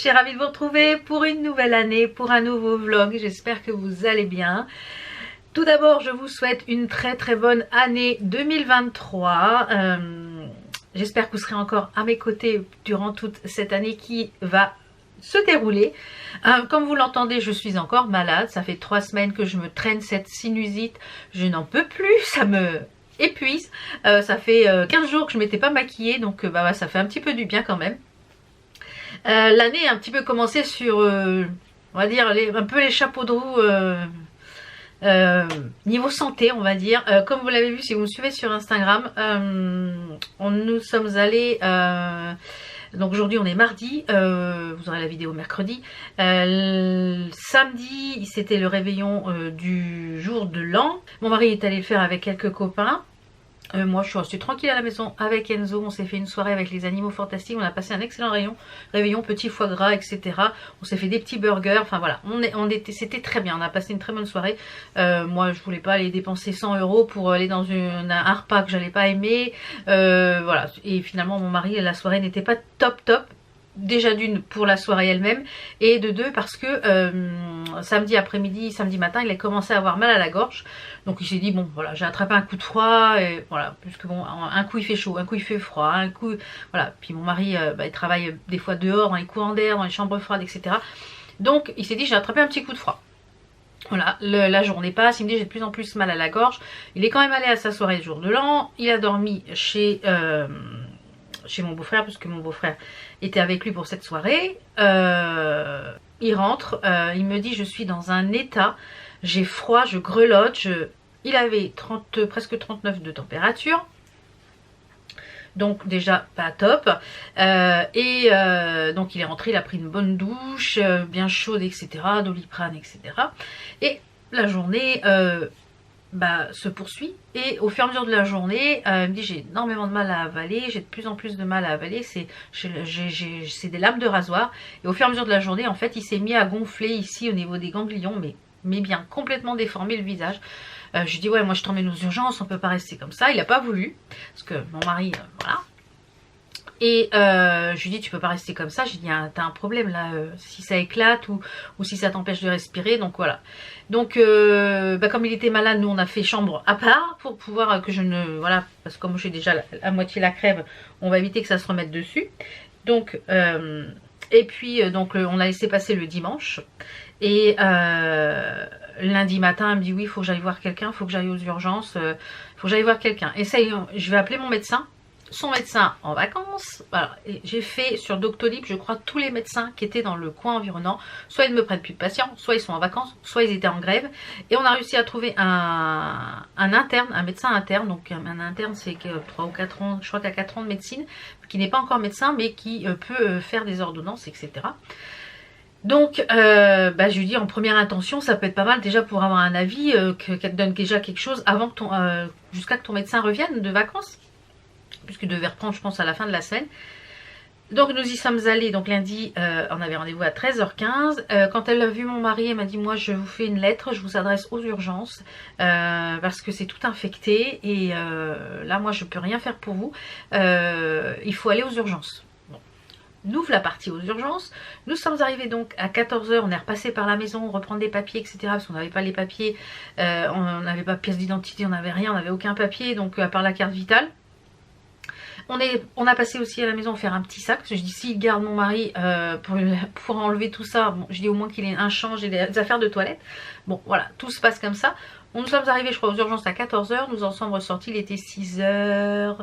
suis ravie de vous retrouver pour une nouvelle année, pour un nouveau vlog. J'espère que vous allez bien. Tout d'abord, je vous souhaite une très bonne année 2023. J'espère que vous serez encore à mes côtés durant toute cette année qui va se dérouler. Comme vous l'entendez, je suis encore malade. Ça fait 3 semaines que je me traîne cette sinusite. Je n'en peux plus, ça me épuise. Ça fait 15 jours que je ne m'étais pas maquillée, donc ça fait un petit peu du bien quand même. L'année a un petit peu commencé sur, on va dire, un peu les chapeaux de roue niveau santé, on va dire. Comme vous l'avez vu si vous me suivez sur Instagram, nous sommes allés... donc aujourd'hui on est mardi, vous aurez la vidéo mercredi. Samedi c'était le réveillon du jour de l'an. Mon mari est allé le faire avec quelques copains. Moi je suis restée tranquille à la maison avec Enzo. On s'est fait une soirée avec les animaux fantastiques. On a passé un excellent réveillon, petit foie gras, etc. On s'est fait des petits burgers. Enfin voilà, c'était très bien. On a passé une très bonne soirée. Moi je voulais pas aller dépenser 100 € pour aller dans un repas que j'allais pas aimer. Voilà. Et finalement mon mari, la soirée n'était pas top. Déjà d'une pour la soirée elle-même, et de deux parce que samedi après-midi, samedi matin, il a commencé à avoir mal à la gorge. Donc il s'est dit bon voilà, j'ai attrapé un coup de froid, et voilà, puisque bon, un coup il fait chaud, un coup il fait froid, un coup voilà. Puis mon mari il travaille des fois dehors dans les courants d'air, dans les chambres froides, etc. Donc il s'est dit j'ai attrapé un petit coup de froid. Voilà, la journée passe, il me dit j'ai de plus en plus mal à la gorge. Il est quand même allé à sa soirée le jour de l'an. Il a dormi chez mon beau-frère, puisque mon beau-frère était avec lui pour cette soirée. Il rentre, il me dit je suis dans un état, j'ai froid, je grelotte. Il avait presque 39 de température, donc déjà pas top. Donc il est rentré, il a pris une bonne douche, bien chaude, etc., Doliprane, etc. Et la journée se poursuit, et au fur et à mesure de la journée, il me dit j'ai énormément de mal à avaler, j'ai de plus en plus de mal à avaler, c'est des lames de rasoir. Et au fur et à mesure de la journée, en fait, il s'est mis à gonfler ici au niveau des ganglions, mais bien complètement déformé le visage. Je lui dis ouais, moi je t'emmène aux urgences, on peut pas rester comme ça. Il a pas voulu, parce que mon mari, voilà. Et je lui dis tu peux pas rester comme ça. J'ai dit t'as un problème là, si ça éclate ou si ça t'empêche de respirer. Donc voilà. Donc comme il était malade, nous on a fait chambre à part pour pouvoir que je ne... Voilà, parce que comme j'ai déjà à moitié la crève, on va éviter que ça se remette dessus. Donc et puis donc on a laissé passer le dimanche. Et lundi matin elle me dit oui, il faut que j'aille voir quelqu'un, il faut que j'aille aux urgences, il faut que j'aille voir quelqu'un. Et ça, je vais appeler mon médecin. Son médecin en vacances. Voilà. J'ai fait sur Doctolib, je crois, tous les médecins qui étaient dans le coin environnant. Soit ils ne me prennent plus de patients, soit ils sont en vacances, soit ils étaient en grève. Et on a réussi à trouver un interne, un médecin interne. Donc un interne, c'est 3 ou 4 ans, je crois qu'il a 4 ans de médecine, qui n'est pas encore médecin, mais qui peut faire des ordonnances, etc. Donc je lui dis en première intention, ça peut être pas mal déjà pour avoir un avis, qu'elle te donne déjà quelque chose avant que jusqu'à que ton médecin revienne de vacances, puisqu'il devait reprendre je pense à la fin de la semaine. Donc nous y sommes allés, donc lundi on avait rendez-vous à 13h15. Quand elle a vu mon mari, elle m'a dit moi je vous fais une lettre, je vous adresse aux urgences parce que c'est tout infecté et là moi je peux rien faire pour vous, il faut aller aux urgences. Bon. Nous voilà partis aux urgences. Nous sommes arrivés donc à 14h, on est repassé par la maison, reprendre des papiers, etc. Parce qu'on n'avait pas les papiers, on n'avait pas de pièce d'identité, on n'avait rien, on n'avait aucun papier, donc à part la carte vitale. On a passé aussi à la maison faire un petit sac, parce que je dis s'il garde mon mari pour enlever tout ça, bon, je dis au moins qu'il ait un change et des affaires de toilette. Bon voilà, tout se passe comme ça. Nous sommes arrivés je crois aux urgences à 14h, nous en sommes ressortis, il était 6h,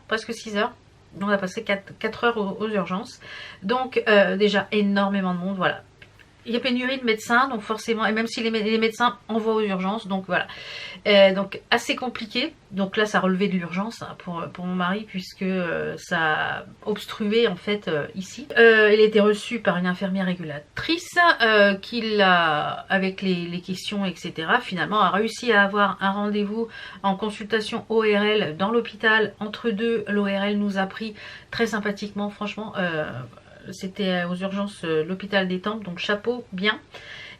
presque 6h. On a passé 4 heures aux urgences. Donc déjà énormément de monde, voilà. Il y a pénurie de médecins, donc forcément, et même si les médecins envoient aux urgences, donc voilà. Donc assez compliqué. Donc là, ça relevait de l'urgence pour mon mari, puisque ça a obstrué en fait ici. Il a été reçu par une infirmière régulatrice qui l'a, avec les questions, etc., finalement a réussi à avoir un rendez-vous en consultation ORL dans l'hôpital. Entre deux, l'ORL nous a pris très sympathiquement, franchement. C'était aux urgences l'hôpital des Tempes, donc chapeau bien.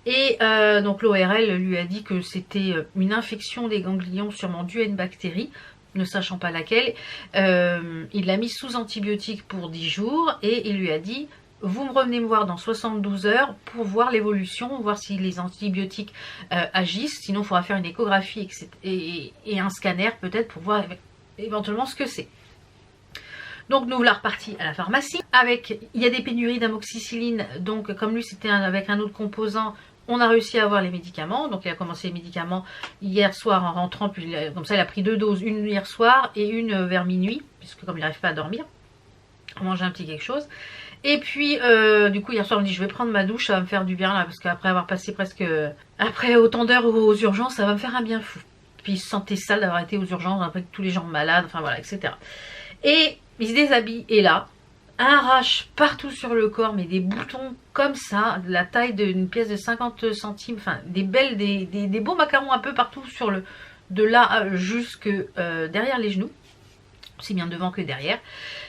Et donc l'ORL lui a dit que c'était une infection des ganglions sûrement due à une bactérie. ne sachant pas laquelle, il l'a mis sous antibiotique pour 10 jours et il lui a dit vous me revenez me voir dans 72 heures pour voir l'évolution, voir si les antibiotiques agissent, sinon il faudra faire une échographie et un scanner peut-être pour voir éventuellement ce que c'est. Donc nous voilà repartis à la pharmacie. Il y a des pénuries d'amoxicilline, donc comme lui c'était avec un autre composant, on a réussi à avoir les médicaments. Donc il a commencé les médicaments hier soir en rentrant, puis comme ça il a pris 2 doses, une hier soir et une vers minuit, puisque comme il n'arrive pas à dormir, on mange un petit quelque chose. Et puis du coup hier soir on me dit je vais prendre ma douche, ça va me faire du bien là, parce qu'après avoir passé après autant d'heures aux urgences, ça va me faire un bien fou. Puis il se sentait sale d'avoir été aux urgences après que tous les gens malades, enfin voilà, etc. Et il se déshabille et là, un rash partout sur le corps, mais des boutons comme ça, de la taille d'une pièce de 50 centimes, enfin des beaux macarons un peu partout de là jusque derrière les genoux, aussi bien devant que derrière.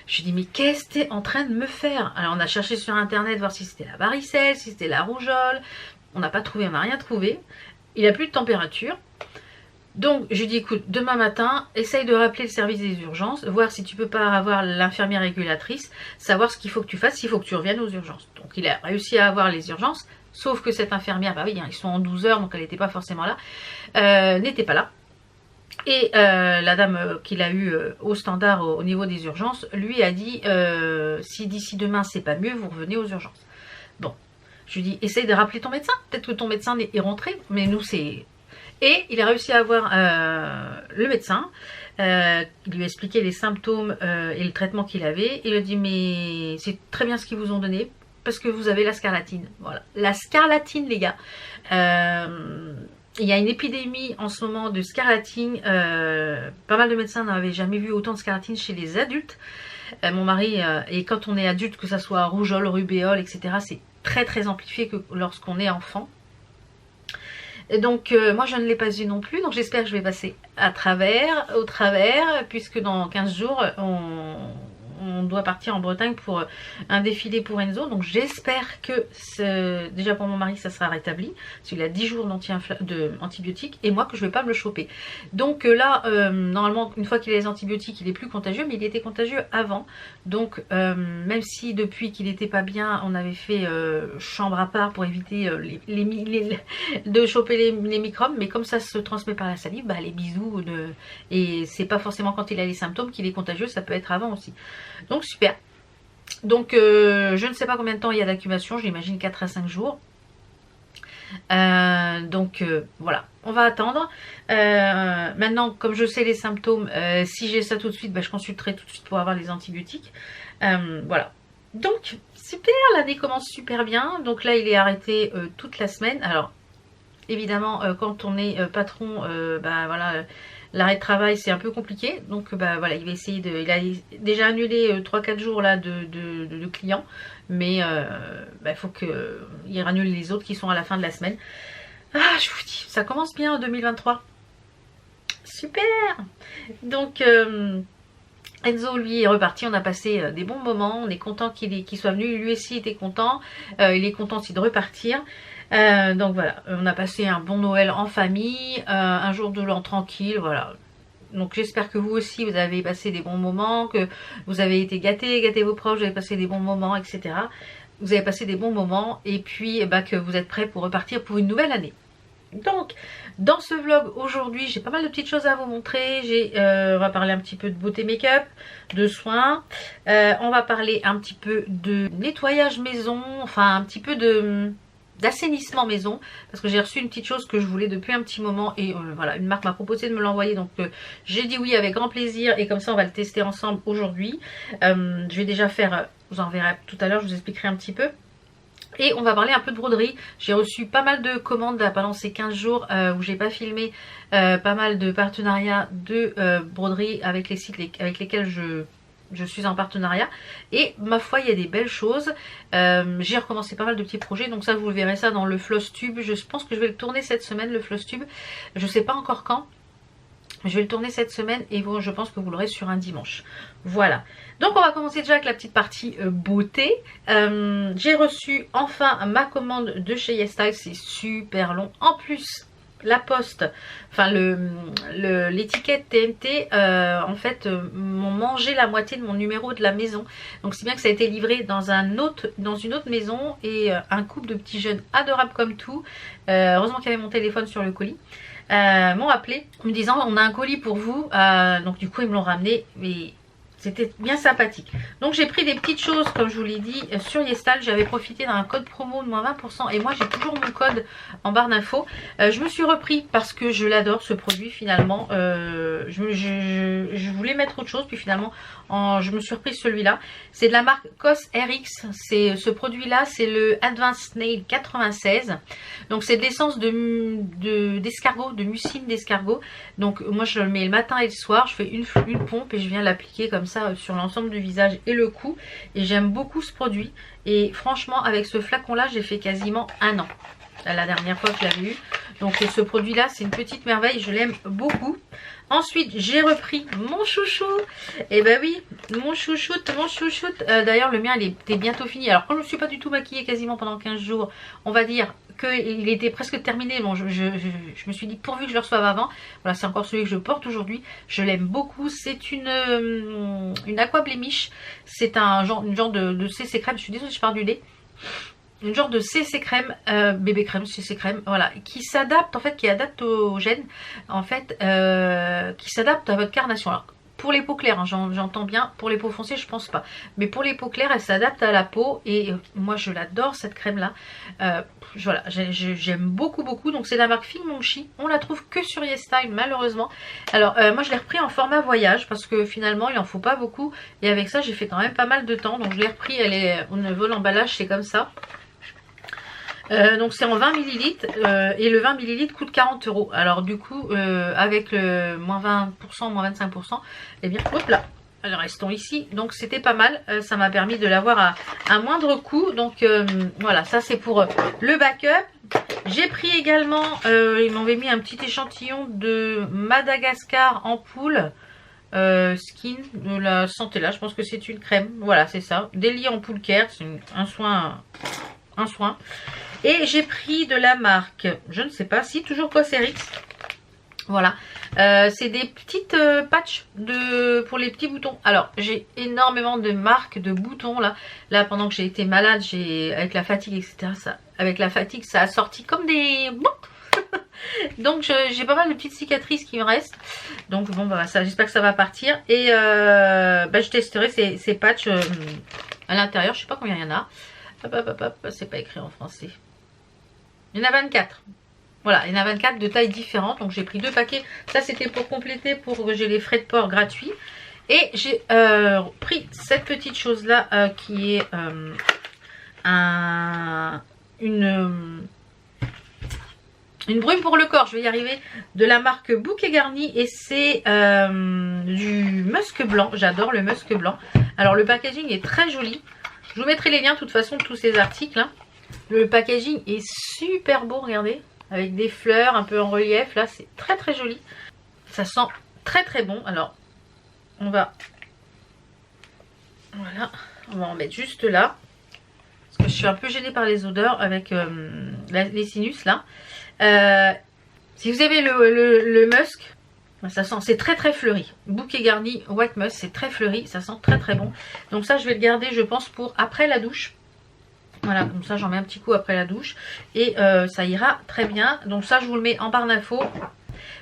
Je lui dis mais qu'est-ce que t'es en train de me faire? Alors on a cherché sur internet voir si c'était la varicelle, si c'était la rougeole, on n'a pas trouvé, on n'a rien trouvé. Il a plus de température. Donc je lui dis écoute, demain matin, essaye de rappeler le service des urgences, voir si tu peux pas avoir l'infirmière régulatrice, savoir ce qu'il faut que tu fasses, il faut que tu reviennes aux urgences. Donc il a réussi à avoir les urgences, sauf que cette infirmière, bah oui, hein, ils sont en 12 heures, donc elle n'était pas forcément là, n'était pas là. Et la dame qu'il a eue au standard au niveau des urgences, lui a dit si d'ici demain c'est pas mieux, vous revenez aux urgences. Bon, je lui dis essaye de rappeler ton médecin, peut-être que ton médecin est rentré, mais nous c'est... Et il a réussi à avoir le médecin, il lui a expliqué les symptômes et le traitement qu'il avait. Il lui a dit mais c'est très bien ce qu'ils vous ont donné parce que vous avez la scarlatine. Voilà, la scarlatine les gars. Il y a une épidémie en ce moment de scarlatine. Pas mal de médecins n'avaient jamais vu autant de scarlatine chez les adultes. Mon mari, et quand on est adulte, que ça soit rougeole, rubéole, etc., c'est très très amplifié que lorsqu'on est enfant. Donc moi je ne l'ai pas eu non plus, donc j'espère que je vais passer au travers, puisque dans 15 jours on doit partir en Bretagne pour un défilé pour Enzo. Donc j'espère que déjà pour mon mari ça sera rétabli, parce qu'il a 10 jours d'antibiotiques et moi que je ne vais pas me le choper. Donc là normalement une fois qu'il a les antibiotiques il est plus contagieux, mais il était contagieux avant. Donc même si depuis qu'il n'était pas bien on avait fait chambre à part pour éviter de choper les microbes, mais comme ça se transmet par la salive, bah, les bisous et c'est pas forcément quand il a les symptômes qu'il est contagieux, ça peut être avant aussi. Donc super. Donc je ne sais pas combien de temps il y a d'incubation, j'imagine 4 à 5 jours. Donc voilà, on va attendre. Maintenant, comme je sais les symptômes, si j'ai ça tout de suite, bah, je consulterai tout de suite pour avoir les antibiotiques. Voilà. Donc super, l'année commence super bien. Donc là il est arrêté toute la semaine. Alors évidemment quand on est patron, bah voilà, l'arrêt de travail c'est un peu compliqué. Donc bah voilà, il va essayer il a déjà annulé 3-4 jours là de clients. Mais bah, faut qu'il annule les autres qui sont à la fin de la semaine. Ah, je vous dis, ça commence bien en 2023. Super. Donc Enzo lui est reparti, on a passé des bons moments, on est content qu'il soit venu, lui aussi était content, il est content aussi de repartir. Donc voilà, on a passé un bon Noël en famille, un jour de l'an tranquille, voilà. Donc j'espère que vous aussi vous avez passé des bons moments, que vous avez été gâtés vos proches, vous avez passé des bons moments, etc. Vous avez passé des bons moments et puis bah, que vous êtes prêts pour repartir pour une nouvelle année. Donc dans ce vlog aujourd'hui j'ai pas mal de petites choses à vous montrer. On va parler un petit peu de beauté make-up, de soins, on va parler un petit peu de nettoyage maison, enfin un petit peu d'assainissement maison, parce que j'ai reçu une petite chose que je voulais depuis un petit moment et voilà, une marque m'a proposé de me l'envoyer, donc j'ai dit oui avec grand plaisir et comme ça on va le tester ensemble aujourd'hui. Je vais déjà faire, je vous en verrai tout à l'heure, je vous expliquerai un petit peu. Et on va parler un peu de broderie. J'ai reçu pas mal de commandes là, pendant ces 15 jours où j'ai pas filmé, pas mal de partenariats de broderie avec les sites avec lesquels je suis en partenariat. Et ma foi il y a des belles choses. J'ai recommencé pas mal de petits projets. Donc ça vous verrez ça dans le floss tube. Je pense que je vais le tourner cette semaine, le floss tube. Je sais pas encore quand. Je vais le tourner cette semaine et je pense que vous l'aurez sur un dimanche. Voilà. Donc on va commencer déjà avec la petite partie beauté. J'ai reçu enfin ma commande de chez YesStyle. C'est super long. En plus, la poste, enfin l'étiquette TNT, en fait, m'ont mangé la moitié de mon numéro de la maison. Donc c'est bien que ça a été livré dans une autre maison, et un couple de petits jeunes adorables comme tout, heureusement qu'il y avait mon téléphone sur le colis, m'ont appelé en me disant on a un colis pour vous, donc du coup ils me l'ont ramené, mais c'était bien sympathique. Donc j'ai pris des petites choses, comme je vous l'ai dit, sur Yestal. J'avais profité d'un code promo de moins 20%. Et moi j'ai toujours mon code en barre d'infos. Je me suis repris parce que je l'adore ce produit finalement. Je voulais mettre autre chose, puis finalement je me suis repris celui-là. C'est de la marque COS RX. Ce produit là, c'est le Advanced Nail 96. Donc c'est de l'essence d'escargot, de mucine d'escargot. Donc moi je le mets le matin et le soir. Je fais une pompe et je viens l'appliquer comme ça sur l'ensemble du visage et le cou, et j'aime beaucoup ce produit. Et franchement avec ce flacon là j'ai fait quasiment 1 an la dernière fois que je l'avais eu. Donc ce produit là c'est une petite merveille, je l'aime beaucoup. Ensuite j'ai repris mon chouchou, et ben oui, mon chouchoute. D'ailleurs le mien il était bientôt fini. Alors quand je ne me suis pas du tout maquillée quasiment pendant 15 jours, on va dire qu'il était presque terminé. Bon, je me suis dit pourvu que je le reçoive avant. Voilà, c'est encore celui que je porte aujourd'hui. Je l'aime beaucoup. C'est une aqua blemish. C'est une genre de CC crème. Je suis désolée, je parle du lait. Une genre de CC crème, bébé crème, CC crème, voilà, qui s'adapte en fait, qui est adaptogène, en fait, qui s'adapte à votre carnation. Alors, pour les peaux claires, hein, j'entends bien, pour les peaux foncées je pense pas, mais pour les peaux claires elle s'adapte à la peau, et moi je l'adore cette crème là. Voilà, j'aime beaucoup. Donc c'est la marque Fingmongshi, on la trouve que sur YesStyle malheureusement. Alors moi je l'ai repris en format voyage parce que finalement il en faut pas beaucoup, et avec ça j'ai fait quand même pas mal de temps, donc je l'ai repris. Au niveau de l'emballage c'est comme ça. Donc c'est en 20 ml, et le 20 ml coûte 40 €. Alors du coup avec le moins 20%, moins 25%, et bien hop là, alors restons ici. Donc c'était pas mal, ça m'a permis de l'avoir à un moindre coût. Donc voilà, ça c'est pour le backup. J'ai pris également, ils m'avaient mis un petit échantillon de Madagascar en poule. Skin de la santé là, je pense que c'est une crème, voilà c'est ça, Daily Ampoule Care, c'est un soin. Et j'ai pris de la marque, je ne sais pas si toujours COSRX. Voilà, c'est des petites patchs pour les petits boutons. Alors j'ai énormément de marques de boutons là. Là pendant que j'ai été malade, avec la fatigue etc. Avec la fatigue ça a sorti comme des... Donc j'ai pas mal de petites cicatrices qui me restent. Donc bon bah ça, j'espère que ça va partir. Et je testerai ces patchs à l'intérieur. Je sais pas combien il y en a. C'est pas écrit en français. Il y en a 24. Voilà, il y en a 24 de tailles différentes. Donc j'ai pris 2 paquets. Ça c'était pour compléter, pour que j'ai les frais de port gratuits. Et j'ai pris cette petite chose là qui est une brume pour le corps, je vais y arriver, de la marque Bouquet Garni, et c'est du musc blanc. J'adore le musc blanc. Alors le packaging est très joli. Je vous mettrai les liens de toute façon de tous ces articles. Hein. Le packaging est super beau, regardez. Avec des fleurs un peu en relief. Là, c'est très très joli. Ça sent très très bon. Alors, on va... Voilà. On va en mettre juste là. Parce que je suis un peu gênée par les odeurs avec les sinus là. Si vous avez le musk... Ça sent, c'est très très fleuri. Bouquet Garni White Musk, c'est très fleuri, ça sent très très bon. Donc ça je vais le garder je pense pour après la douche. Voilà, comme ça j'en mets un petit coup après la douche. Et ça ira très bien. Donc ça je vous le mets en barre d'infos.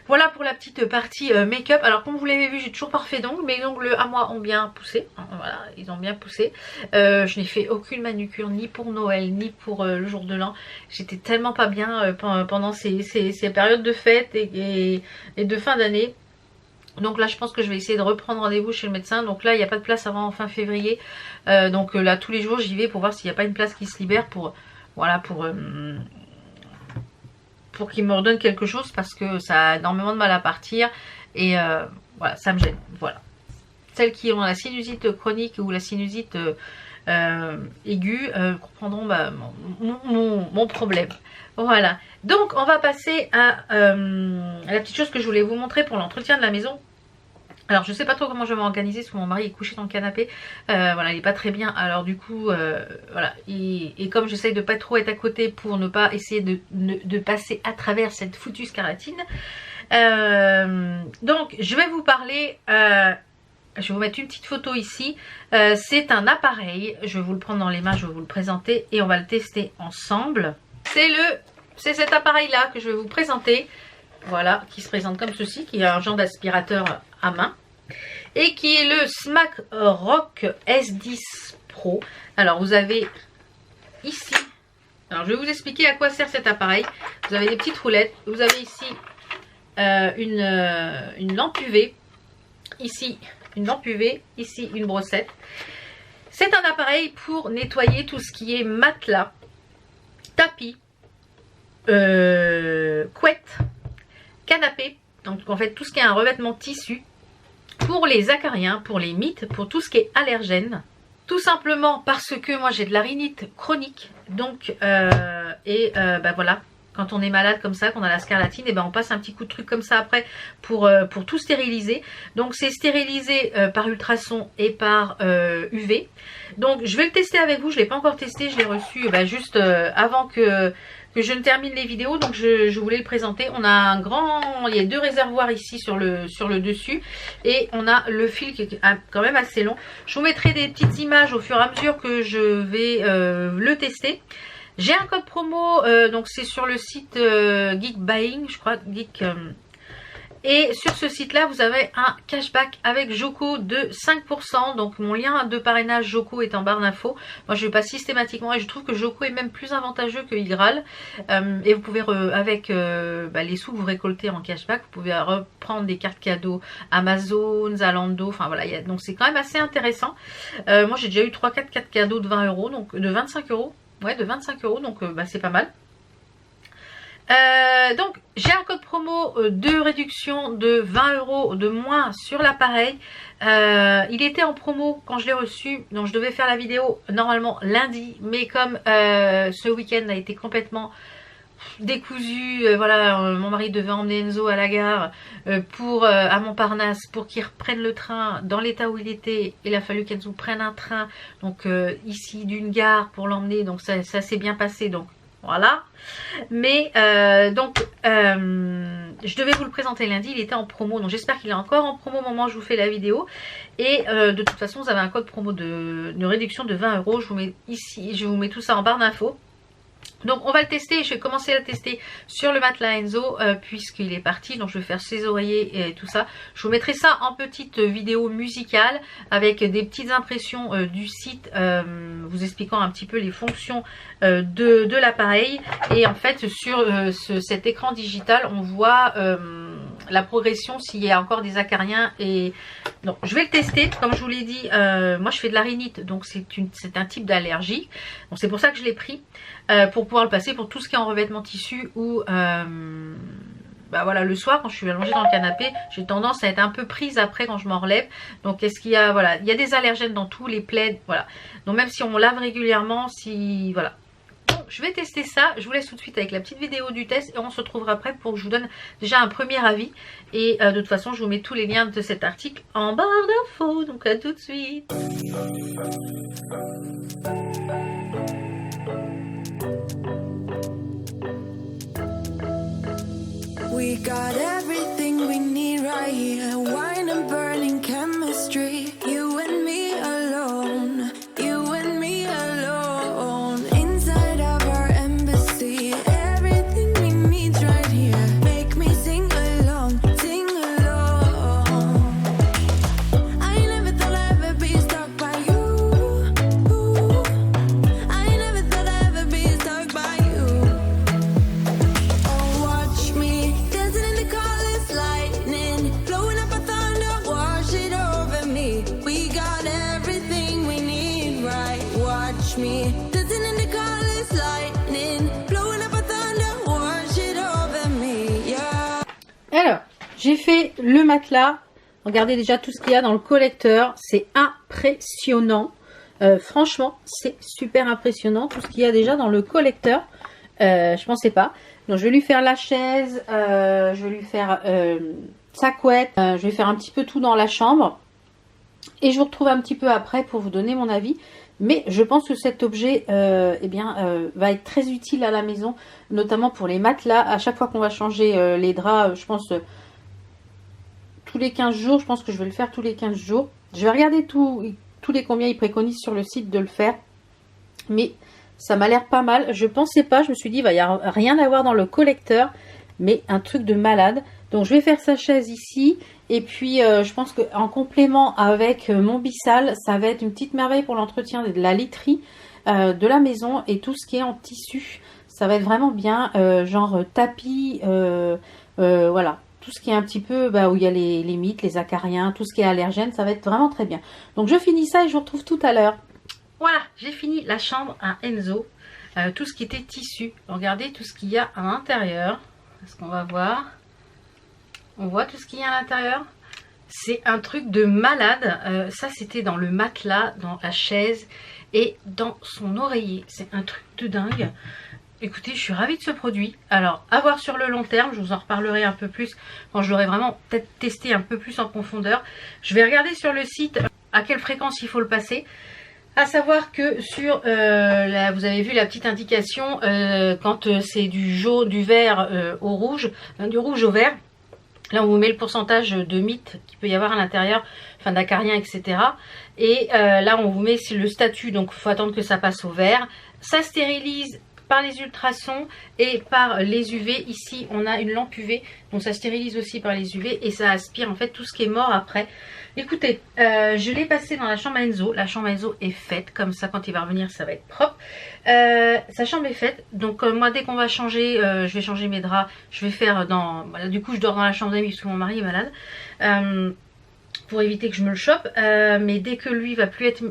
Voilà pour la petite partie make-up. Alors comme vous l'avez vu, j'ai toujours pas refait d'ongles. Mes ongles à moi ont bien poussé. Voilà, ils ont bien poussé. Je n'ai fait aucune manucure ni pour Noël ni pour le jour de l'an. J'étais tellement pas bien pendant ces périodes de fête et de fin d'année. Donc là je pense que je vais essayer de reprendre rendez-vous chez le médecin. Donc là il n'y a pas de place avant fin février. Donc là tous les jours j'y vais pour voir s'il n'y a pas une place qui se libère pour... Voilà, pour qu'il me redonne quelque chose, parce que ça a énormément de mal à partir. Et voilà, ça me gêne. Voilà. Celles qui ont la sinusite chronique ou la sinusite aiguë comprendront mon problème. Voilà. Donc on va passer à la petite chose que je voulais vous montrer pour l'entretien de la maison. Alors je sais pas trop comment je vais m'organiser parce que mon mari est couché dans le canapé, voilà, il est pas très bien, alors du coup voilà, et comme j'essaye de pas trop être à côté pour ne pas essayer de passer à travers cette foutue scarlatine, donc je vais vous parler, je vais vous mettre une petite photo ici, c'est un appareil, je vais vous le prendre dans les mains, je vais vous le présenter et on va le tester ensemble. C'est cet appareil là que je vais vous présenter. Voilà, qui se présente comme ceci, qui est un genre d'aspirateur à main et qui est le Smack Rock S10 Pro. Alors vous avez ici, alors je vais vous expliquer à quoi sert cet appareil. Vous avez des petites roulettes, vous avez ici une lampe UV, ici une lampe UV, ici une brossette. C'est un appareil pour nettoyer tout ce qui est matelas, tapis, couette, canapé, donc en fait tout ce qui est un revêtement tissu, pour les acariens, pour les mites, pour tout ce qui est allergène, tout simplement parce que moi j'ai de la rhinite chronique, donc bah voilà, quand on est malade comme ça, qu'on a la scarlatine, et ben on passe un petit coup de truc comme ça après pour tout stériliser. Donc c'est stérilisé par ultrason et par UV. Donc je vais le tester avec vous, je ne l'ai pas encore testé, je l'ai reçu juste avant que je ne termine les vidéos, donc je voulais le présenter. On a un grand, il y a 2 réservoirs ici sur le dessus et on a le fil qui est quand même assez long. Je vous mettrai des petites images au fur et à mesure que je vais le tester. J'ai un code promo, donc c'est sur le site Geek Buying, je crois, Geek. Et sur ce site là vous avez un cashback avec Joko de 5%. Donc mon lien de parrainage Joko est en barre d'infos. Moi je vais pas systématiquement et je trouve que Joko est même plus avantageux que Igral. Et vous pouvez avec les sous que vous récoltez en cashback, vous pouvez reprendre des cartes cadeaux Amazon, Zalando, enfin voilà, donc c'est quand même assez intéressant. Moi j'ai déjà eu 3-4 cartes cadeaux de 20 €, donc de 25 €. Ouais, de 25 €, donc c'est pas mal. Donc j'ai un code promo de réduction de 20 € de moins sur l'appareil. Il était en promo quand je l'ai reçu, donc je devais faire la vidéo normalement lundi, mais comme ce week-end a été complètement décousu, voilà, mon mari devait emmener Enzo à la gare à Montparnasse pour qu'il reprenne le train dans l'état où il était. Il a fallu qu'Enzo prenne un train donc ici d'une gare pour l'emmener, donc ça s'est bien passé, donc voilà. Mais je devais vous le présenter lundi, il était en promo, donc j'espère qu'il est encore en promo au moment où je vous fais la vidéo. Et de toute façon vous avez un code promo de réduction de 20 €. Je vous mets ici, je vous mets tout ça en barre d'infos. Donc on va le tester, je vais commencer à le tester sur le matelas Enzo puisqu'il est parti, donc je vais faire ses oreillers et tout ça. Je vous mettrai ça en petite vidéo musicale avec des petites impressions du site vous expliquant un petit peu les fonctions de l'appareil. Et en fait sur cet écran digital on voit la progression s'il y a encore des acariens. Et donc je vais le tester, comme je vous l'ai dit, moi je fais de la rhinite, donc c'est un type d'allergie, donc c'est pour ça que je l'ai pris, pour pouvoir le passer pour tout ce qui est en revêtement tissu ou voilà, le soir quand je suis allongée dans le canapé j'ai tendance à être un peu prise après quand je m'en relève. Donc est-ce qu'il y a, voilà, il y a des allergènes dans tous les plaids, voilà, donc même si on lave régulièrement, si voilà. Donc je vais tester ça, je vous laisse tout de suite avec la petite vidéo du test et on se retrouvera après pour que je vous donne déjà un premier avis. Et de toute façon je vous mets tous les liens de cet article en barre d'infos, donc à tout de suite. We got everything we need right here. Wine and burning chemistry. You and me alone. You and me alone. Inside of our embassy. Everything we need right here. Make me sing along. Sing along. I never thought I'd ever be stuck by you. I never thought I'd ever be stuck by you. Oh, watch me. Alors, j'ai fait le matelas. Regardez déjà tout ce qu'il y a dans le collecteur. C'est impressionnant. Franchement, c'est super impressionnant tout ce qu'il y a déjà dans le collecteur. Je pensais pas. Donc, je vais lui faire la chaise. Je vais lui faire sa couette. Je vais faire un petit peu tout dans la chambre. Et je vous retrouve un petit peu après pour vous donner mon avis. Mais je pense que cet objet va être très utile à la maison, notamment pour les matelas. À chaque fois qu'on va changer les draps, je pense tous les 15 jours. Je pense que je vais le faire tous les 15 jours. Je vais regarder tous les combien ils préconisent sur le site de le faire. Mais ça m'a l'air pas mal. Je pensais pas, je me suis dit, il va y avoir rien à voir dans le collecteur. Mais un truc de malade. Donc je vais faire sa chaise ici. Et puis je pense qu'en complément avec mon Bissal, ça va être une petite merveille pour l'entretien de la literie de la maison. Et tout ce qui est en tissu, ça va être vraiment bien. Genre tapis, voilà. Tout ce qui est un petit peu où il y a les mythes, les acariens, tout ce qui est allergène, ça va être vraiment très bien. Donc je finis ça et je vous retrouve tout à l'heure. Voilà, j'ai fini la chambre à Enzo. Tout ce qui était tissu. Regardez tout ce qu'il y a à l'intérieur. Est-ce qu'on va voir? On voit tout ce qu'il y a à l'intérieur. C'est un truc de malade. Ça, c'était dans le matelas, dans la chaise et dans son oreiller. C'est un truc de dingue. Écoutez, je suis ravie de ce produit. Alors, à voir sur le long terme. Je vous en reparlerai un peu plus quand je l'aurai vraiment peut-être testé un peu plus en profondeur. Je vais regarder sur le site à quelle fréquence il faut le passer. À savoir que sur, vous avez vu la petite indication quand c'est du jaune, du vert au rouge, du rouge au vert. Là, on vous met le pourcentage de mythes qu'il peut y avoir à l'intérieur, enfin d'acariens, etc. Et là, on vous met le statut, donc il faut attendre que ça passe au vert. Ça stérilise par les ultrasons et par les UV. Ici, on a une lampe UV, donc ça stérilise aussi par les UV et ça aspire en fait tout ce qui est mort après. Écoutez, je l'ai passé dans la chambre à Enzo. La chambre à Enzo est faite, comme ça quand il va revenir ça va être propre. Sa chambre est faite, donc moi dès qu'on va changer, je vais changer mes draps. Je vais faire voilà, du coup je dors dans la chambre d'amis parce que mon mari est malade. Pour éviter que je me le chope. Mais dès que lui va plus être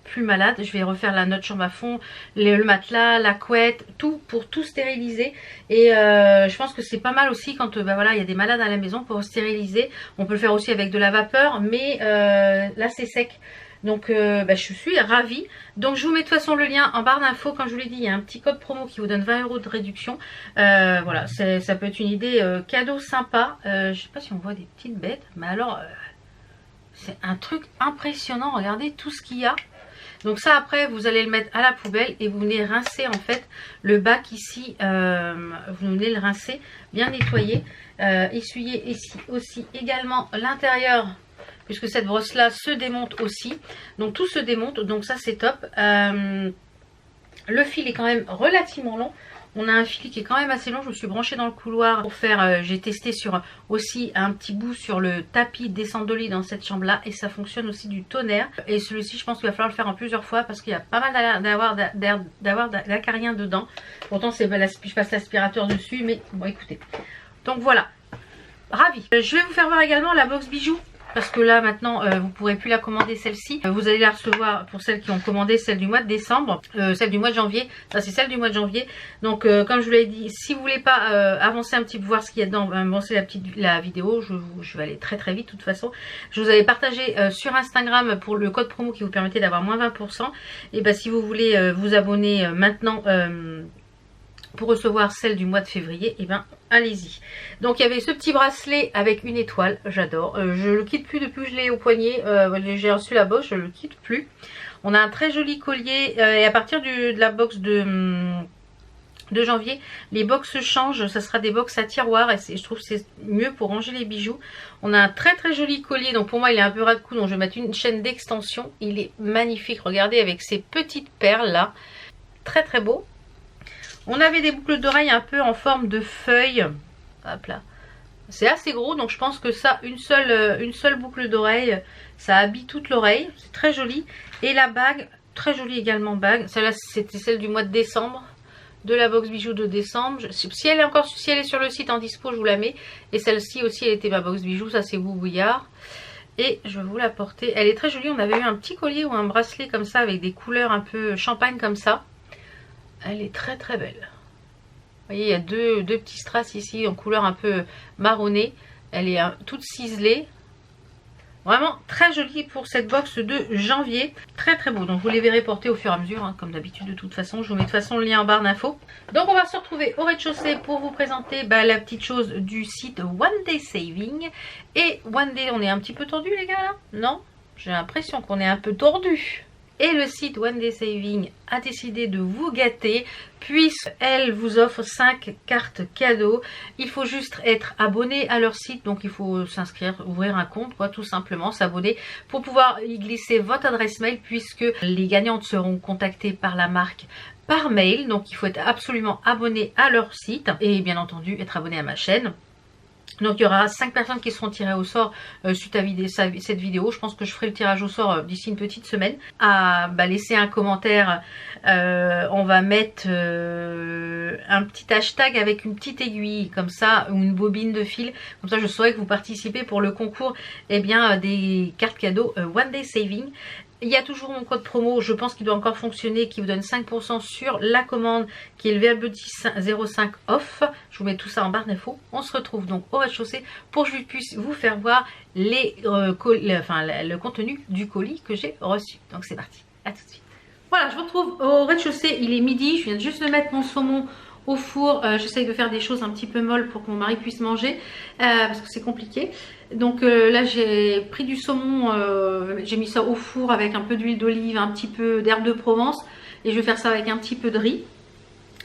plus malade, je vais refaire notre chambre à fond, le matelas, la couette, tout pour tout stériliser. Et je pense que c'est pas mal aussi quand voilà, il y a des malades à la maison pour stériliser. On peut le faire aussi avec de la vapeur, mais là c'est sec. Donc je suis ravie. Donc je vous mets de toute façon le lien en barre d'infos. Comme je vous l'ai dit, il y a un petit code promo qui vous donne 20 € de réduction. Voilà, ça peut être une idée cadeau sympa. Je sais pas si on voit des petites bêtes, mais alors c'est un truc impressionnant. Regardez tout ce qu'il y a. Donc ça après vous allez le mettre à la poubelle et vous venez rincer en fait le bac ici, vous venez le rincer, bien nettoyer, essuyer ici aussi également l'intérieur puisque cette brosse là se démonte aussi, donc tout se démonte, donc ça c'est top. Le fil est quand même relativement long. On a un fil qui est quand même assez long. Je me suis branchée dans le couloir pour faire, j'ai testé sur aussi un petit bout sur le tapis descente de lit dans cette chambre là. Et ça fonctionne aussi du tonnerre. Et celui-ci je pense qu'il va falloir le faire en plusieurs fois parce qu'il y a pas mal d'avoir d'acariens dedans. Pourtant je passe l'aspirateur dessus, mais bon écoutez. Donc voilà, ravi. Je vais vous faire voir également la box bijoux. Parce que là maintenant vous ne pourrez plus la commander celle-ci. Vous allez la recevoir pour celles qui ont commandé celle du mois de décembre. Celle du mois de janvier. Ça c'est celle du mois de janvier. Donc comme je vous l'ai dit, si vous voulez pas avancer un petit peu, voir ce qu'il y a dedans, avancer la vidéo. Je vais aller très très vite de toute façon. Je vous avais partagé sur Instagram pour le code promo qui vous permettait d'avoir moins 20%. Et ben si vous voulez vous abonner maintenant pour recevoir celle du mois de février, et ben allez-y. Donc il y avait ce petit bracelet avec une étoile, j'adore. Je le quitte plus depuis que je l'ai au poignet. J'ai reçu la box, je le quitte plus. On a un très joli collier et à partir de la box de janvier, les box changent. Ça sera des box à tiroir et je trouve que c'est mieux pour ranger les bijoux. On a un très très joli collier. Donc pour moi il est un peu ras de cou, donc je vais mettre une chaîne d'extension. Il est magnifique, regardez avec ces petites perles là. Très très beau. On avait des boucles d'oreilles un peu en forme de feuilles. Hop là. C'est assez gros, donc je pense que ça, une seule boucle d'oreille, ça habille toute l'oreille. C'est très joli. Et la bague, très jolie également bague. Celle-là, c'était celle du mois de décembre. De la box bijoux de décembre. Si elle est sur le site en dispo, je vous la mets. Et celle-ci aussi, elle était ma box bijoux. Ça, c'est Boubouillard. Et je vais vous la porter. Elle est très jolie. On avait eu un petit collier ou un bracelet comme ça, avec des couleurs un peu champagne comme ça. Elle est très très belle. Vous voyez, il y a deux petits strass ici en couleur un peu marronnée. Elle est toute ciselée. Vraiment très joli pour cette box de janvier. Très très beau. Donc vous les verrez porter au fur et à mesure, hein, comme d'habitude de toute façon. Je vous mets de toute façon le lien en barre d'infos. Donc on va se retrouver au rez-de-chaussée pour vous présenter la petite chose du site One Day Saving. Et One Day, on est un petit peu tordu les gars là? Non? J'ai l'impression qu'on est un peu tordu. Et le site One Day Saving a décidé de vous gâter puisqu'elle vous offre 5 cartes cadeaux. Il faut juste être abonné à leur site, donc il faut s'inscrire, ouvrir un compte quoi, tout simplement, s'abonner pour pouvoir y glisser votre adresse mail puisque les gagnantes seront contactées par la marque par mail. Donc il faut être absolument abonné à leur site et bien entendu être abonné à ma chaîne. Donc il y aura 5 personnes qui seront tirées au sort suite à cette vidéo. Je pense que je ferai le tirage au sort d'ici une petite semaine. À laisser un commentaire, on va mettre un petit hashtag avec une petite aiguille comme ça, ou une bobine de fil. Comme ça je saurai que vous participez pour le concours des cartes cadeaux One Day Saving. Il y a toujours mon code promo, je pense qu'il doit encore fonctionner, qui vous donne 5% sur la commande, qui est le VLBeauty05 off. Je vous mets tout ça en barre d'infos. On se retrouve donc au rez-de-chaussée pour que je puisse vous faire voir le contenu du colis que j'ai reçu. Donc c'est parti, à tout de suite. Voilà, je vous retrouve au rez-de-chaussée, il est midi, je viens juste de mettre mon saumon au four. J'essaye de faire des choses un petit peu molles pour que mon mari puisse manger, parce que c'est compliqué. Donc là j'ai pris du saumon, j'ai mis ça au four avec un peu d'huile d'olive, un petit peu d'herbe de Provence, et je vais faire ça avec un petit peu de riz.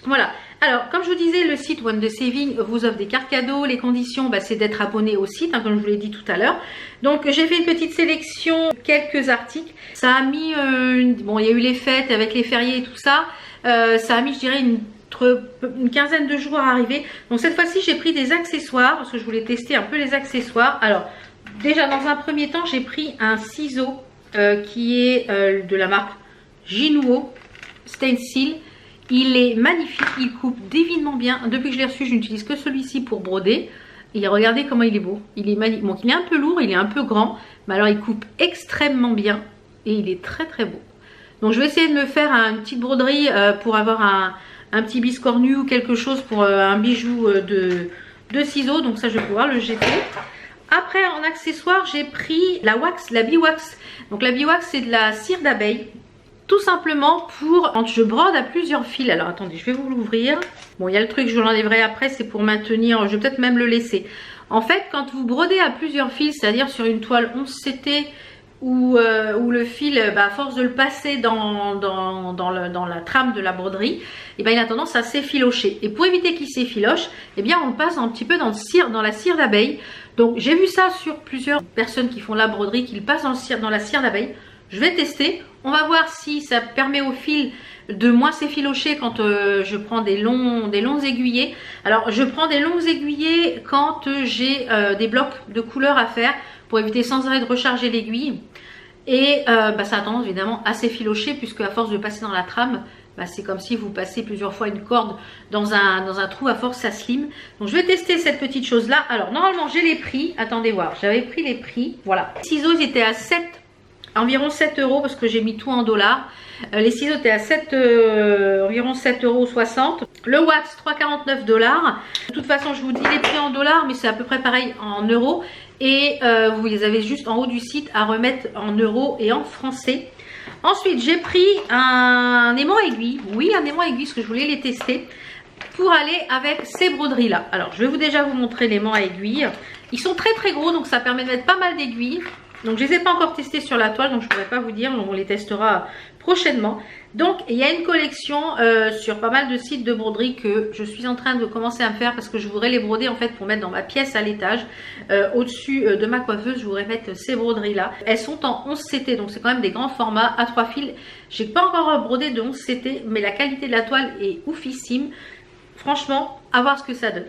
Voilà, alors comme je vous disais, le site One Day Saving vous offre des cartes cadeaux. Les conditions, c'est d'être abonné au site, hein, comme je vous l'ai dit tout à l'heure. Donc j'ai fait une petite sélection, quelques articles. Ça a mis, bon il y a eu les fêtes avec les fériés et tout ça, ça a mis je dirais une quinzaine de jours à arriver. Donc cette fois-ci j'ai pris des accessoires parce que je voulais tester un peu les accessoires. Alors déjà dans un premier temps j'ai pris un ciseau qui est de la marque Jinwoo Stencil. Il est magnifique, il coupe divinement bien. Depuis que je l'ai reçu, je n'utilise que celui-ci pour broder. Et regardez comment il est beau. Il est magnifique. Bon, il est un peu lourd, il est un peu grand, mais alors il coupe extrêmement bien et il est très très beau. Donc je vais essayer de me faire une petite broderie pour avoir un petit biscornu ou quelque chose pour un bijou de ciseaux. Donc ça je vais pouvoir le jeter. Après en accessoire j'ai pris la wax, la biwax. Donc la biwax c'est de la cire d'abeille. Tout simplement pour quand je brode à plusieurs fils. Alors attendez, je vais vous l'ouvrir. Bon, il y a le truc, je l'enlèverai après, c'est pour maintenir, je vais peut-être même le laisser. En fait, quand vous brodez à plusieurs fils, c'est-à-dire sur une toile 11 CT où le fil, à force de le passer dans la trame de la broderie, il a tendance à s'effilocher. Et pour éviter qu'il s'effiloche, on le passe un petit peu dans la cire d'abeille. Donc j'ai vu ça sur plusieurs personnes qui font la broderie, qui le passent dans la cire d'abeille. Je vais tester, on va voir si ça permet au fil de moins s'effilocher quand je prends des longs aiguillés. Alors je prends des longs aiguillés quand j'ai des blocs de couleur à faire pour éviter sans arrêt de recharger l'aiguille. Et ça a tendance évidemment à s'effilocher puisque à force de passer dans la trame, c'est comme si vous passez plusieurs fois une corde dans un trou, à force ça slime. Donc je vais tester cette petite chose là. Alors normalement j'ai les prix, attendez voir, j'avais pris les prix, voilà. Les ciseaux ils étaient à environ 7 € parce que j'ai mis tout en dollars. Les ciseaux étaient à environ 7,60 €. Le wax 3,49 $. De toute façon je vous dis les prix en dollars mais c'est à peu près pareil en euros. Et vous les avez juste en haut du site à remettre en euros et en français. Ensuite j'ai pris un aimant aiguille. Oui, un aimant aiguille parce que je voulais les tester pour aller avec ces broderies là. Alors je vais déjà vous montrer l'aimant à aiguille. Ils sont très très gros donc ça permet de mettre pas mal d'aiguilles. Donc je ne les ai pas encore testés sur la toile, donc je ne pourrais pas vous dire, on les testera prochainement. Donc il y a une collection sur pas mal de sites de broderie que je suis en train de commencer à me faire parce que je voudrais les broder en fait pour mettre dans ma pièce à l'étage. Au-dessus de ma coiffeuse, je voudrais mettre ces broderies là. Elles sont en 11 CT, donc c'est quand même des grands formats à 3 fils. J'ai pas encore brodé de 11 CT, mais la qualité de la toile est oufissime. Franchement, à voir ce que ça donne.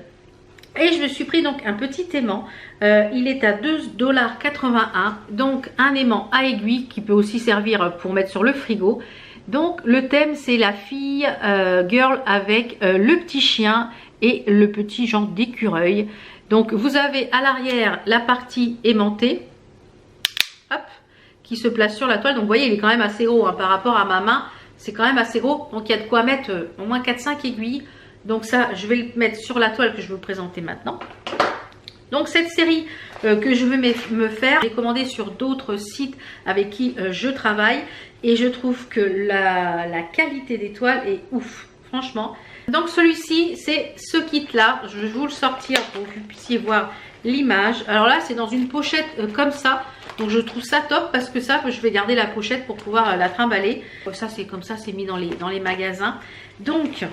Et je me suis pris donc un petit aimant, il est à 2,81 $, donc un aimant à aiguille qui peut aussi servir pour mettre sur le frigo. Donc le thème c'est la fille girl avec le petit chien et le petit genre d'écureuil. Donc vous avez à l'arrière la partie aimantée, hop, qui se place sur la toile. Donc vous voyez il est quand même assez gros par rapport à ma main, c'est quand même assez gros. Donc il y a de quoi mettre au moins 4-5 aiguilles. Donc ça, je vais le mettre sur la toile que je vais vous présenter maintenant. Donc cette série que je vais me faire, j'ai commandé sur d'autres sites avec qui je travaille et je trouve que la qualité des toiles est ouf, franchement. Donc celui-ci, c'est ce kit là, je vais vous le sortir pour que vous puissiez voir l'image. Alors là, c'est dans une pochette comme ça, donc je trouve ça top parce que ça, je vais garder la pochette pour pouvoir la trimballer. Ça, c'est comme ça, c'est mis dans les magasins. Donc,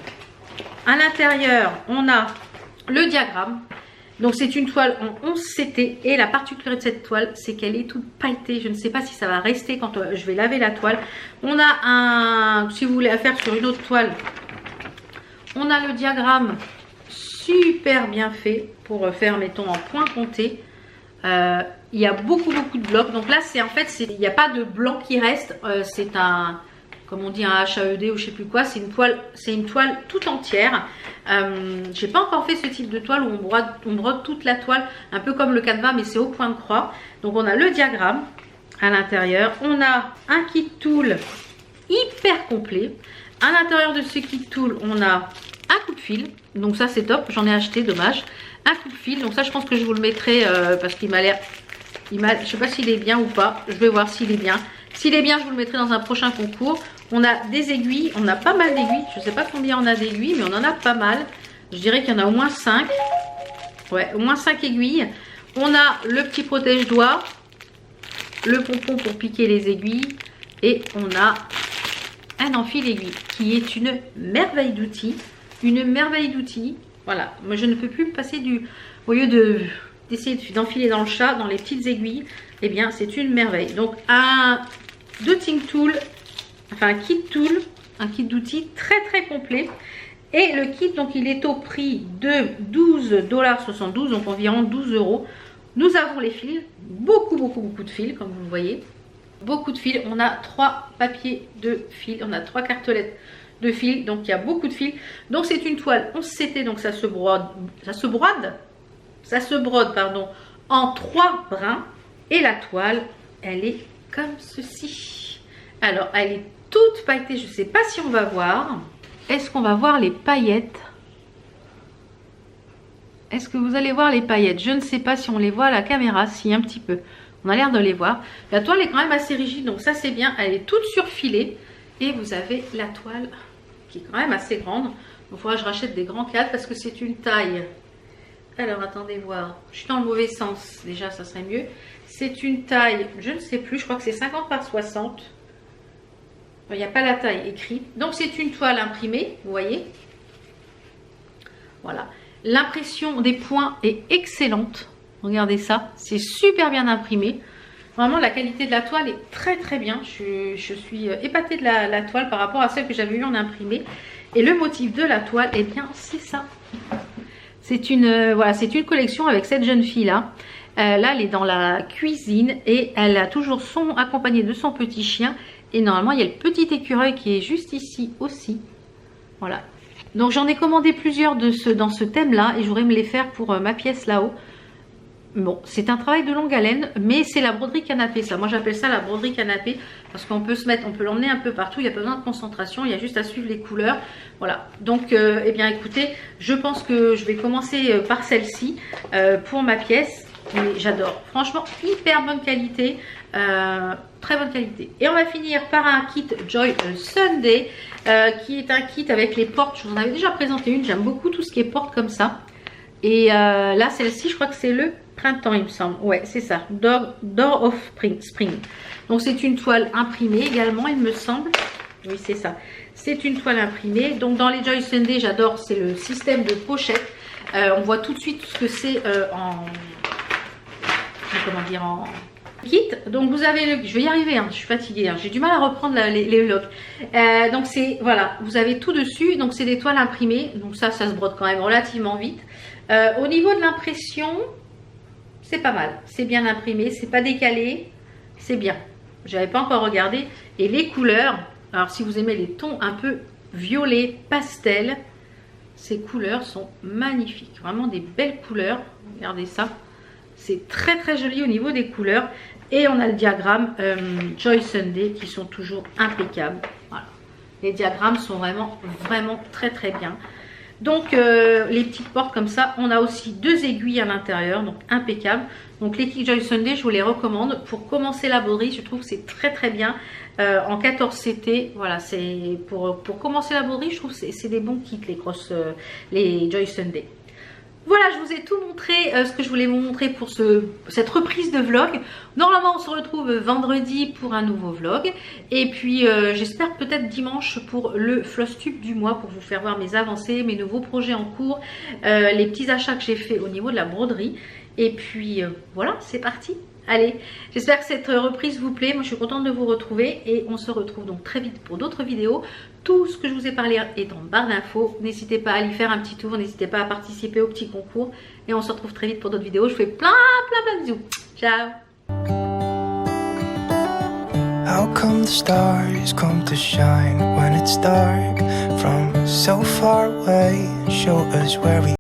à l'intérieur, on a le diagramme. Donc c'est une toile en 11 CT et la particularité de cette toile, c'est qu'elle est toute pailletée. Je ne sais pas si ça va rester quand je vais laver la toile. On a un, si vous voulez la faire sur une autre toile, on a le diagramme super bien fait pour faire, mettons, en point compté. Il y a beaucoup de blocs. Donc là, c'est en fait, il n'y a pas de blanc qui reste. C'est un, comme on dit, un HAED ou je sais plus quoi. C'est une toile tout entière. J'ai pas encore fait ce type de toile où on brode toute la toile, un peu comme le canevas, mais c'est au point de croix. Donc on a le diagramme à l'intérieur. On a un kit tool hyper complet. À l'intérieur de ce kit tool, on a un coup de fil. Donc ça c'est top, j'en ai acheté, dommage. Un coup de fil, donc ça je pense que je vous le mettrai parce qu'il m'a l'air... je sais pas s'il est bien ou pas, je vais voir s'il est bien. S'il est bien, je vous le mettrai dans un prochain concours. On a des aiguilles, on a pas mal d'aiguilles. Je ne sais pas combien on a d'aiguilles, mais on en a pas mal. Je dirais qu'il y en a au moins 5. Ouais, au moins 5 aiguilles. On a le petit protège-doigt, le pompon pour piquer les aiguilles. Et on a un enfile-aiguille qui est une merveille d'outil. Une merveille d'outil. Voilà, moi je ne peux plus me passer du... Au lieu d'essayer d'enfiler dans le chat, dans les petites aiguilles, eh bien c'est une merveille. Donc un dotting tool, enfin un kit tool, un kit d'outils très complet. Et le kit, donc il est au prix de 12,72 $, donc environ 12 €. Nous avons les fils, beaucoup de fils comme vous le voyez. Beaucoup de fils, on a 3 papiers de fils, on a 3 cartelettes de fils, donc il y a beaucoup de fils. Donc c'est une toile 11 CT, donc ça se brode pardon, en 3 brins. Et la toile, elle est comme ceci. Alors, elle est toute pailletée. Je ne sais pas si on va voir. Est-ce qu'on va voir les paillettes? Est-ce que vous allez voir les paillettes? Je ne sais pas si on les voit à la caméra. Si, un petit peu. On a l'air de les voir. La toile est quand même assez rigide, donc ça c'est bien. Elle est toute surfilée. Et vous avez la toile qui est quand même assez grande. Il faudra que je rachète des grands cadres parce que c'est une taille... Alors, attendez voir. Je suis dans le mauvais sens. Déjà, ça serait mieux. C'est une taille, je ne sais plus. Je crois que c'est 50 par 60. Il n'y a pas la taille écrite. Donc, c'est une toile imprimée. Vous voyez. Voilà. L'impression des points est excellente. Regardez ça. C'est super bien imprimé. Vraiment, la qualité de la toile est très bien. Je suis épatée de la toile par rapport à celle que j'avais eu en imprimé. Et le motif de la toile, eh bien, c'est ça. C'est une, voilà, c'est une collection avec cette jeune fille là. Là, elle est dans la cuisine et elle a toujours accompagnée de son petit chien. Et normalement, il y a le petit écureuil qui est juste ici aussi. Voilà. Donc, j'en ai commandé plusieurs dans ce thème là et je voudrais me les faire pour ma pièce là-haut. Bon, c'est un travail de longue haleine, mais c'est la broderie canapé, ça. Moi, j'appelle ça la broderie canapé parce qu'on peut on peut l'emmener un peu partout. Il n'y a pas besoin de concentration, il y a juste à suivre les couleurs. Voilà. Donc, eh bien, écoutez, je pense que je vais commencer par celle-ci pour ma pièce. Mais j'adore. Franchement, hyper bonne qualité, très bonne qualité. Et on va finir par un kit Joy Sunday, qui est un kit avec les portes. Je vous en avais déjà présenté une. J'aime beaucoup tout ce qui est porte comme ça. Et là, celle-ci, je crois que c'est le printemps, il me semble. Ouais, c'est ça. Door of Spring. Donc, c'est une toile imprimée également, il me semble. Oui, c'est ça. C'est une toile imprimée. Donc, dans les Joy Sunday, j'adore, c'est le système de pochette. On voit tout de suite ce que c'est comment dire, en kit. Donc, vous avez je vais y arriver, hein, je suis fatiguée. Hein, j'ai du mal à reprendre les vlogs. Donc, c'est, voilà, vous avez tout dessus. Donc, c'est des toiles imprimées. Donc, ça se brode quand même relativement vite. Au niveau de l'impression, c'est pas mal, c'est bien imprimé, c'est pas décalé, c'est bien. J'avais pas encore regardé. Et les couleurs, alors si vous aimez les tons un peu violet, pastel, ces couleurs sont magnifiques, vraiment des belles couleurs. Regardez ça, c'est très joli au niveau des couleurs. Et on a le diagramme Joy Sunday qui sont toujours impeccables. Voilà. Les diagrammes sont vraiment très bien. Donc les petites portes comme ça, on a aussi 2 aiguilles à l'intérieur, donc impeccable. Donc les Kickjoy Sunday, je vous les recommande pour commencer la broderie. Je trouve que c'est très bien en 14 CT. Voilà, c'est pour commencer la broderie, je trouve que c'est des bons kits les Joy Sunday. Voilà, je vous ai tout montré, ce que je voulais vous montrer pour cette reprise de vlog. Normalement, on se retrouve vendredi pour un nouveau vlog. Et puis, j'espère peut-être dimanche pour le Flosstube du mois, pour vous faire voir mes avancées, mes nouveaux projets en cours, les petits achats que j'ai fait au niveau de la broderie. Et puis, voilà, c'est parti. Allez, j'espère que cette reprise vous plaît. Moi, je suis contente de vous retrouver et on se retrouve donc très vite pour d'autres vidéos. Tout ce que je vous ai parlé est en barre d'infos. N'hésitez pas à y faire un petit tour. N'hésitez pas à participer au petit concours. Et on se retrouve très vite pour d'autres vidéos. Je vous fais plein de bisous. Ciao. How come the stars come to shine when it's dark from so far away? Show us where we